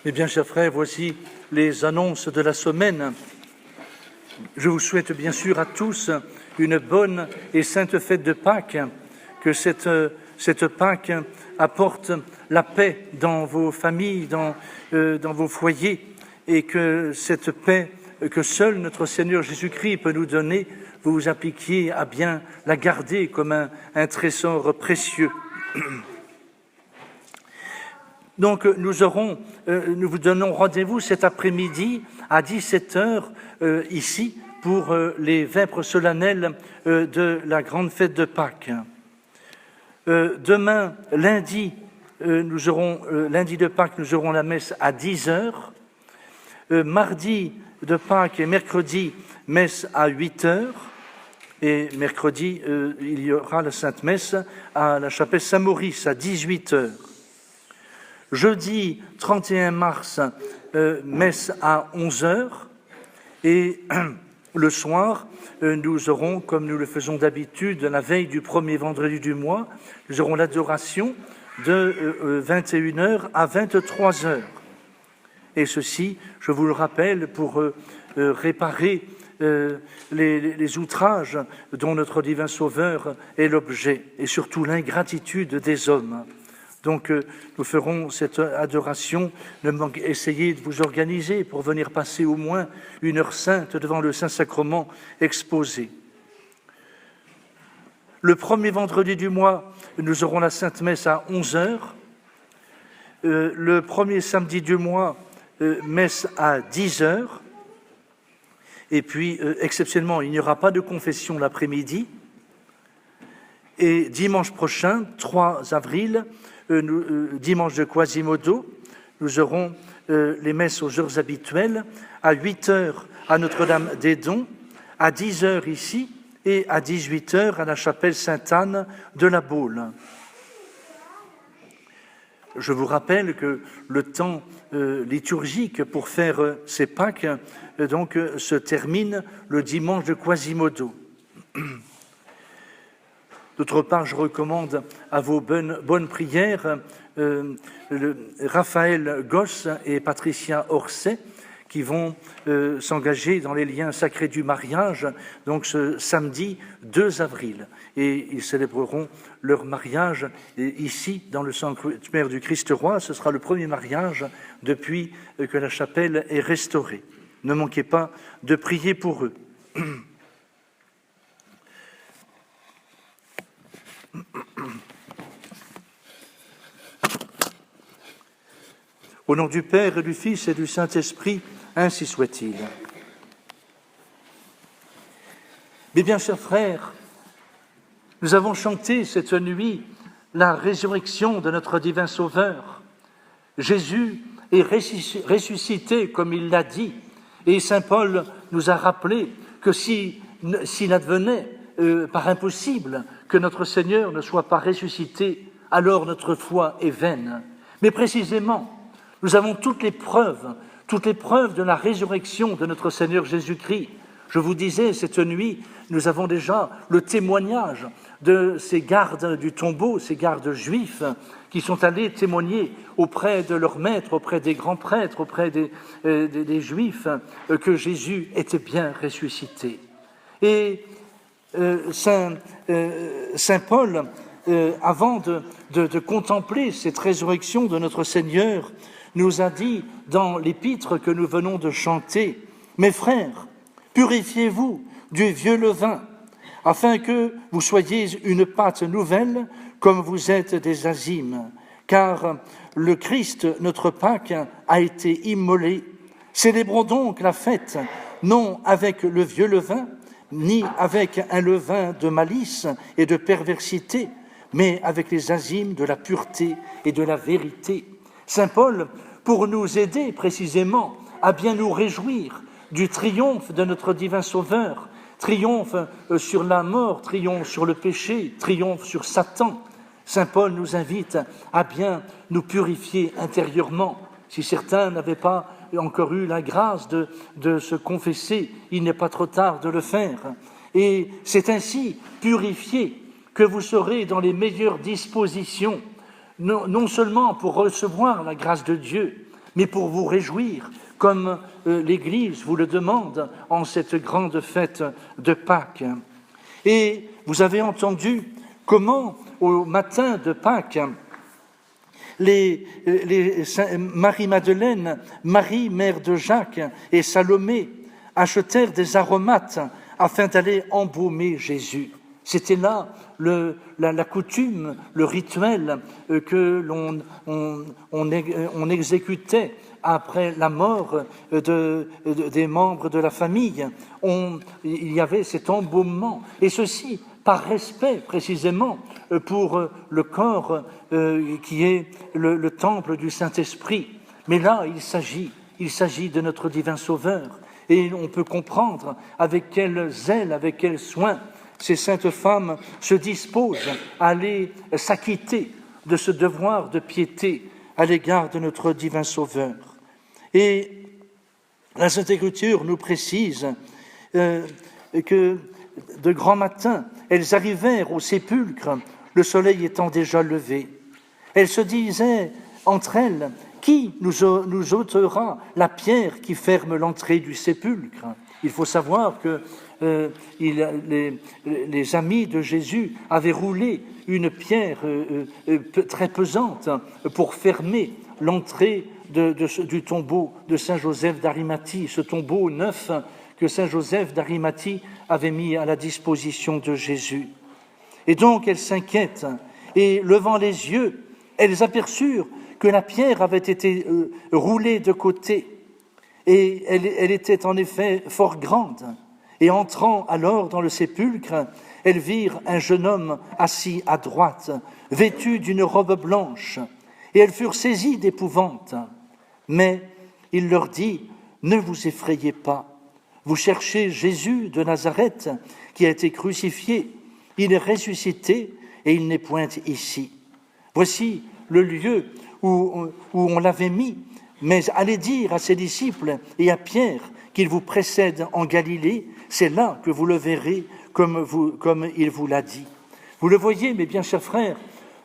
Eh bien, chers frères, voici les annonces de la semaine. Je vous souhaite bien sûr à tous une bonne et sainte fête de Pâques, que cette Pâques apporte la paix dans vos familles, dans vos foyers, et que cette paix que seul notre Seigneur Jésus-Christ peut nous donner, vous vous appliquiez à bien la garder comme un trésor précieux. Donc nous vous donnons rendez-vous cet après-midi à 17h ici pour les vêpres solennelles de la grande fête de Pâques. Demain, lundi de Pâques, nous aurons la messe à 10h. Mardi de Pâques et mercredi, messe à 8h. Et mercredi, il y aura la Sainte Messe à la chapelle Saint-Maurice à 18h. Jeudi 31 mars, messe à 11h. Et le soir, nous aurons, comme nous le faisons d'habitude, la veille du premier vendredi du mois, nous aurons l'adoration de 21h à 23h. Et ceci, je vous le rappelle, pour réparer les outrages dont notre divin Sauveur est l'objet, et surtout l'ingratitude des hommes. Donc nous ferons cette adoration, essayez de vous organiser pour venir passer au moins une heure sainte devant le Saint-Sacrement exposé. Le premier vendredi du mois, nous aurons la Sainte Messe à 11h. Le premier samedi du mois, messe à 10h. Et puis, exceptionnellement, il n'y aura pas de confession l'après-midi. Et dimanche prochain, 3 avril, dimanche de Quasimodo, nous aurons les messes aux heures habituelles, à 8h à Notre-Dame des Dons, à 10h ici, et à 18h à la chapelle Sainte-Anne de la Baule. Je vous rappelle que le temps liturgique pour faire ces Pâques se termine le dimanche de Quasimodo. D'autre part, je recommande à vos bonnes prières Raphaël Gosse et Patricia Orsay, qui vont s'engager dans les liens sacrés du mariage, donc ce samedi 2 avril. Et ils célébreront leur mariage ici, dans le sanctuaire du Christ-Roi. Ce sera le premier mariage depuis que la chapelle est restaurée. Ne manquez pas de prier pour eux. Au nom du Père et du Fils et du Saint-Esprit, ainsi soit-il. Mais bien, chers frères, nous avons chanté cette nuit la résurrection de notre divin Sauveur. Jésus est ressuscité, comme il l'a dit, et saint Paul nous a rappelé que s'il advenait par impossible que notre Seigneur ne soit pas ressuscité, alors notre foi est vaine. Mais précisément, nous avons toutes les preuves de la résurrection de notre Seigneur Jésus-Christ. Je vous disais, cette nuit, nous avons déjà le témoignage de ces gardes du tombeau, ces gardes juifs, qui sont allés témoigner auprès de leur maître, auprès des grands prêtres, auprès des Juifs, que Jésus était bien ressuscité. Et Saint Paul, avant de contempler cette résurrection de notre Seigneur, nous a dit dans l'épître que nous venons de chanter, « Mes frères, purifiez-vous du vieux levain, afin que vous soyez une pâte nouvelle, comme vous êtes des azymes. Car le Christ, notre Pâques, a été immolé. Célébrons donc la fête, non avec le vieux levain, ni avec un levain de malice et de perversité, mais avec les azymes de la pureté et de la vérité. » Saint Paul, pour nous aider précisément à bien nous réjouir du triomphe de notre divin Sauveur, triomphe sur la mort, triomphe sur le péché, triomphe sur Satan, Saint Paul nous invite à bien nous purifier intérieurement. Si certains n'avaient pas encore eu la grâce de se confesser, il n'est pas trop tard de le faire. Et c'est ainsi purifié que vous serez dans les meilleures dispositions, non seulement pour recevoir la grâce de Dieu, mais pour vous réjouir, comme l'Église vous le demande en cette grande fête de Pâques. Et vous avez entendu comment, au matin de Pâques, Marie-Madeleine, Marie, mère de Jacques, et Salomé achetèrent des aromates afin d'aller embaumer Jésus. C'était là la coutume, le rituel que l'on exécutait après la mort des membres de la famille. Il y avait cet embaumement, et ceci par respect précisément pour le corps qui est le temple du Saint-Esprit. Mais là, il s'agit de notre divin Sauveur, et on peut comprendre avec quel zèle, avec quel soin ces saintes femmes se disposent à aller s'acquitter de ce devoir de piété à l'égard de notre divin Sauveur. Et la Sainte Écriture nous précise que de grand matin, elles arrivèrent au sépulcre, le soleil étant déjà levé. Elles se disaient entre elles, qui nous ôtera la pierre qui ferme l'entrée du sépulcre? Il faut savoir que les amis de Jésus avaient roulé une pierre très pesante pour fermer l'entrée du tombeau de Saint Joseph d'Arimathie, ce tombeau neuf que Saint Joseph d'Arimathie avait mis à la disposition de Jésus. Et donc elles s'inquiètent, et levant les yeux, elles aperçurent que la pierre avait été roulée de côté, et elle était en effet fort grande. Et entrant alors dans le sépulcre, elles virent un jeune homme assis à droite, vêtu d'une robe blanche, et elles furent saisies d'épouvante. Mais il leur dit, « Ne vous effrayez pas, vous cherchez Jésus de Nazareth, qui a été crucifié. Il est ressuscité et il n'est point ici. Voici le lieu où on l'avait mis, mais allez dire à ses disciples et à Pierre qu'il vous précède en Galilée, c'est là que vous le verrez comme il vous l'a dit. » Vous le voyez, mes bien chers frères,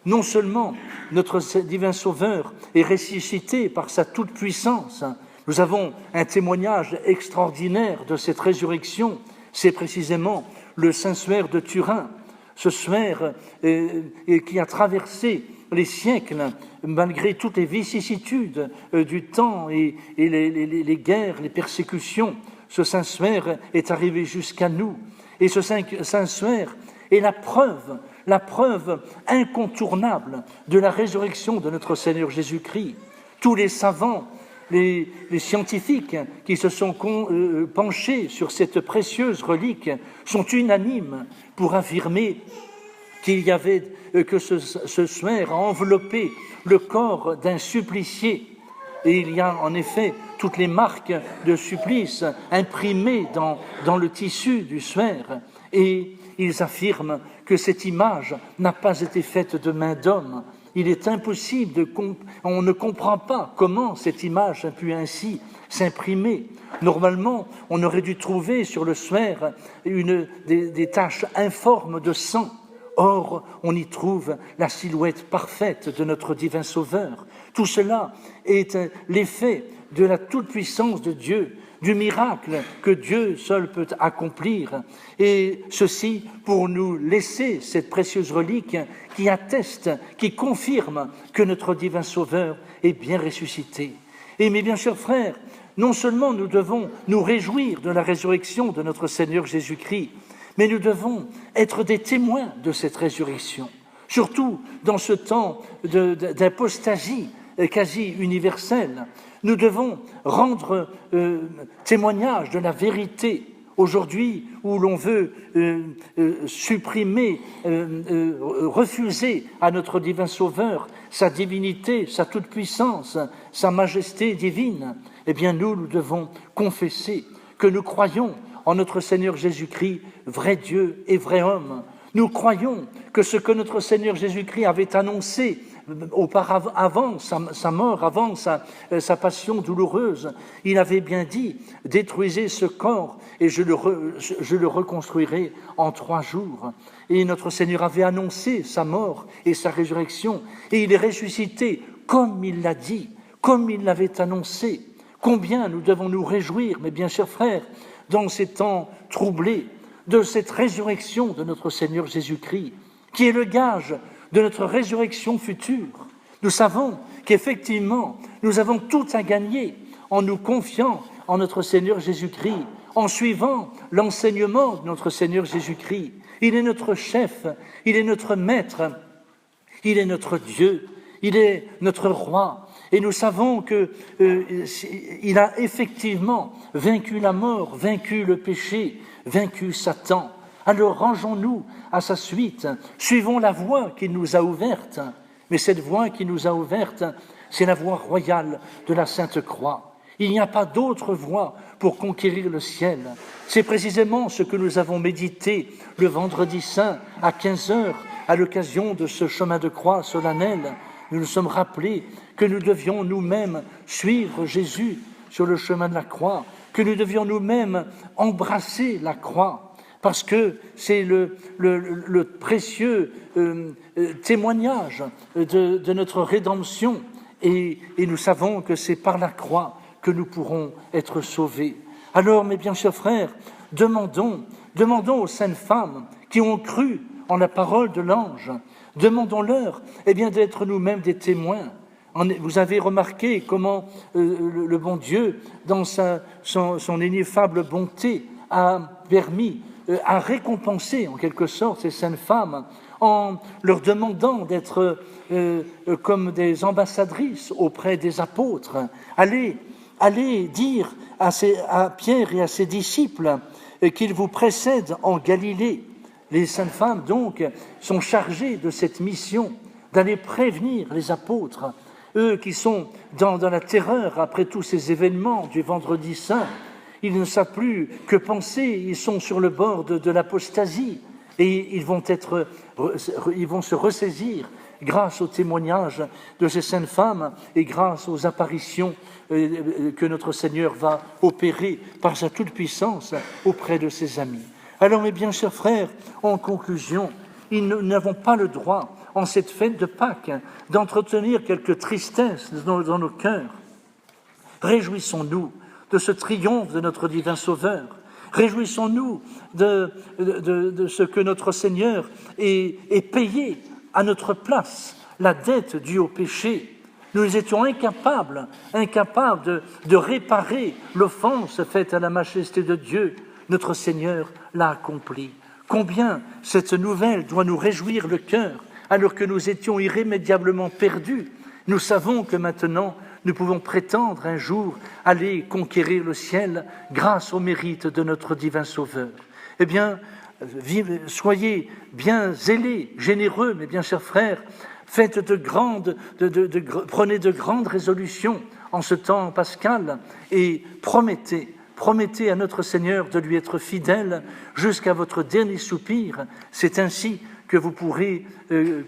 non seulement notre divin Sauveur est ressuscité par sa toute-puissance, nous avons un témoignage extraordinaire de cette résurrection, c'est précisément le Saint-Suaire de Turin, ce suaire qui a traversé les siècles, malgré toutes les vicissitudes du temps et les guerres, les persécutions. Ce Saint-Suaire est arrivé jusqu'à nous. Et ce Saint-Suaire est la preuve incontournable de la résurrection de notre Seigneur Jésus-Christ. Tous les savants, les scientifiques qui se sont penchés sur cette précieuse relique sont unanimes pour affirmer que ce suaire a enveloppé le corps d'un supplicié. Et il y a en effet toutes les marques de supplice imprimées dans le tissu du suaire. Et ils affirment que cette image n'a pas été faite de main d'homme. Il est impossible on ne comprend pas comment cette image a pu ainsi s'imprimer. Normalement, on aurait dû trouver sur le suaire des taches informes de sang. Or, on y trouve la silhouette parfaite de notre divin Sauveur. Tout cela est l'effet de la toute-puissance de Dieu, du miracle que Dieu seul peut accomplir. Et ceci pour nous laisser cette précieuse relique qui atteste, qui confirme que notre divin Sauveur est bien ressuscité. Et mes bien chers frères, non seulement nous devons nous réjouir de la résurrection de notre Seigneur Jésus-Christ, mais nous devons être des témoins de cette résurrection, surtout dans ce temps d'apostasie quasi universelle. Nous devons rendre témoignage de la vérité. Aujourd'hui, où l'on veut supprimer, refuser à notre divin Sauveur sa divinité, sa toute-puissance, sa majesté divine, eh bien nous devons confesser que nous croyons en notre Seigneur Jésus-Christ, vrai Dieu et vrai homme. Nous croyons que ce que notre Seigneur Jésus-Christ avait annoncé avant sa mort, avant sa passion douloureuse, il avait bien dit « Détruisez ce corps et je le reconstruirai en 3 jours ». Et notre Seigneur avait annoncé sa mort et sa résurrection, et il est ressuscité comme il l'a dit, comme il l'avait annoncé. Combien nous devons nous réjouir, mes bien chers frères, dans ces temps troublés, de cette résurrection de notre Seigneur Jésus-Christ, qui est le gage de notre résurrection future. Nous savons qu'effectivement, nous avons tout à gagner en nous confiant en notre Seigneur Jésus-Christ, en suivant l'enseignement de notre Seigneur Jésus-Christ. Il est notre chef, il est notre maître, il est notre Dieu, il est notre roi. Et nous savons qu'il a effectivement vaincu la mort, vaincu le péché, vaincu Satan. Alors rangeons-nous à sa suite, suivons la voie qu'il nous a ouverte. Mais cette voie qui nous a ouverte, c'est la voie royale de la Sainte Croix. Il n'y a pas d'autre voie pour conquérir le ciel. C'est précisément ce que nous avons médité le vendredi saint à 15h, à l'occasion de ce chemin de croix solennel. Nous nous sommes rappelés que nous devions nous-mêmes suivre Jésus sur le chemin de la croix, que nous devions nous-mêmes embrasser la croix, parce que c'est le précieux témoignage de notre rédemption, et nous savons que c'est par la croix que nous pourrons être sauvés. Alors, mes bien chers frères, demandons aux saintes femmes qui ont cru en la parole de l'ange, demandons-leur d'être nous-mêmes des témoins. Vous avez remarqué comment le bon Dieu, dans son ineffable bonté, a permis, a récompensé en quelque sorte ces saintes femmes en leur demandant d'être comme des ambassadrices auprès des apôtres. Allez dire à Pierre et à ses disciples qu'ils vous précèdent en Galilée. Les saintes femmes, donc, sont chargées de cette mission, d'aller prévenir les apôtres, eux qui sont dans la terreur après tous ces événements du vendredi saint. Ils ne savent plus que penser, ils sont sur le bord de l'apostasie, et ils vont se ressaisir grâce au témoignage de ces saintes femmes et grâce aux apparitions que notre Seigneur va opérer par sa toute-puissance auprès de ses amis. Alors, mes bien chers frères, en conclusion, nous n'avons pas le droit, en cette fête de Pâques, d'entretenir quelque tristesse dans nos cœurs. Réjouissons-nous de ce triomphe de notre divin Sauveur. Réjouissons-nous de ce que notre Seigneur ait payé à notre place la dette due au péché. Nous étions incapables de réparer l'offense faite à la majesté de Dieu. Notre Seigneur l'a accompli. Combien cette nouvelle doit nous réjouir le cœur, alors que nous étions irrémédiablement perdus. Nous savons que maintenant, nous pouvons prétendre un jour aller conquérir le ciel grâce au mérite de notre divin Sauveur. Eh bien, soyez bien zélés, généreux, mes bien chers frères, prenez de grandes résolutions en ce temps pascal et promettez à notre Seigneur de lui être fidèle jusqu'à votre dernier soupir. C'est ainsi que vous pourrez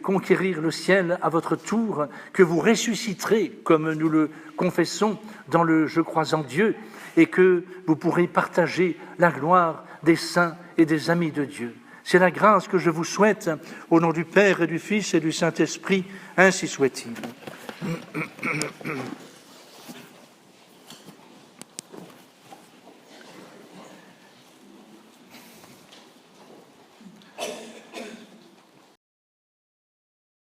conquérir le ciel à votre tour, que vous ressusciterez, comme nous le confessons dans le « Je crois en Dieu », et que vous pourrez partager la gloire des saints et des amis de Dieu. C'est la grâce que je vous souhaite, au nom du Père et du Fils et du Saint-Esprit, ainsi soit-il.